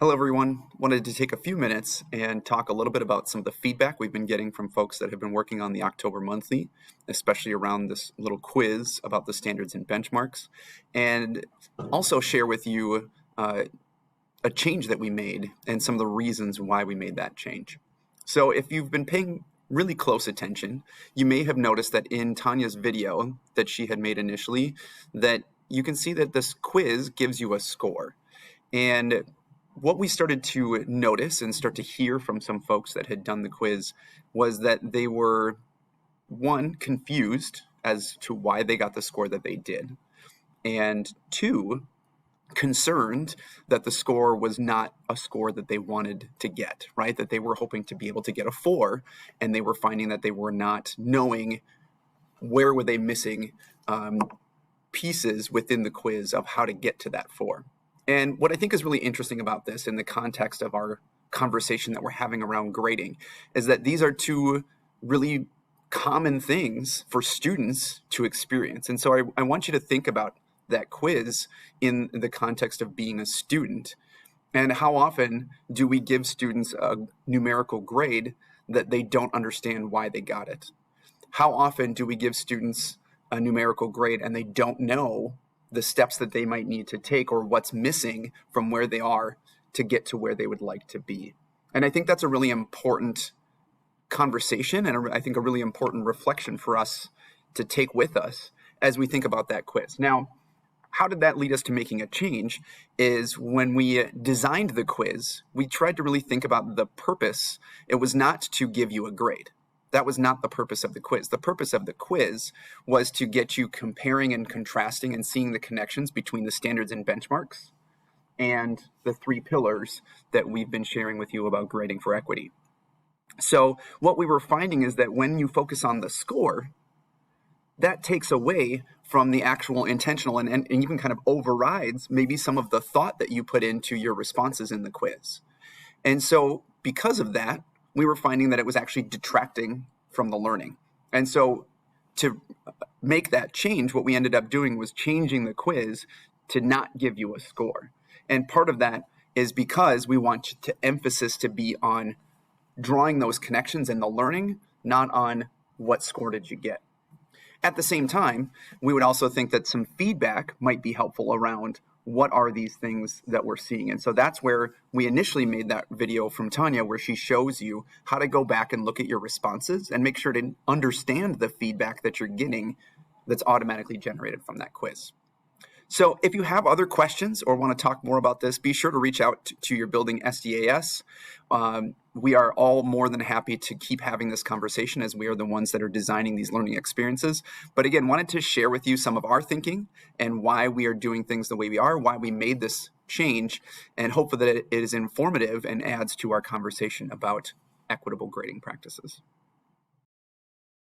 Hello, everyone. Wanted to take a few minutes and talk a little bit about some of the feedback we've been getting from folks that have been working on the October Monthly, especially around this little quiz about the standards and benchmarks, and also share with you a change that we made and some of the reasons why we made that change. So if you've been paying really close attention, you may have noticed that in Tanya's video that she had made initially, that you can see that this quiz gives you a score. And what we started to notice and start to hear from some folks that had done the quiz was that they were, one, confused as to why they got the score that they did, and two, concerned that the score was not a score that they wanted to get, right? That they were hoping to be able to get a 4, and they were finding that they were not knowing where were they missing pieces within the quiz of how to get to that 4. And what I think is really interesting about this in the context of our conversation that we're having around grading is that these are two really common things for students to experience. And so I want you to think about that quiz in the context of being a student. And how often do we give students a numerical grade that they don't understand why they got it? How often do we give students a numerical grade and they don't know the steps that they might need to take or what's missing from where they are to get to where they would like to be? And I think that's a really important conversation and I think a really important reflection for us to take with us as we think about that quiz. Now, how did that lead us to making a change is when we designed the quiz, we tried to really think about the purpose. It was not to give you a grade. That was not the purpose of the quiz. The purpose of the quiz was to get you comparing and contrasting and seeing the connections between the standards and benchmarks and the 3 pillars that we've been sharing with you about grading for equity. So what we were finding is that when you focus on the score, that takes away from the actual intentional and even kind of overrides maybe some of the thought that you put into your responses in the quiz. And so because of that, we were finding that it was actually detracting from the learning. And so to make that change, what we ended up doing was changing the quiz to not give you a score. And part of that is because we want emphasis to be on drawing those connections and the learning, not on what score did you get. At the same time, we would also think that some feedback might be helpful around what are these things that we're seeing. And so that's where we initially made that video from Tanya, where she shows you how to go back and look at your responses and make sure to understand the feedback that you're getting that's automatically generated from that quiz. So if you have other questions or want to talk more about this, be sure to reach out to your building SDAS. We are all more than happy to keep having this conversation as we are the ones that are designing these learning experiences. But again, wanted to share with you some of our thinking and why we are doing things the way we are, why we made this change, and hopefully that it is informative and adds to our conversation about equitable grading practices.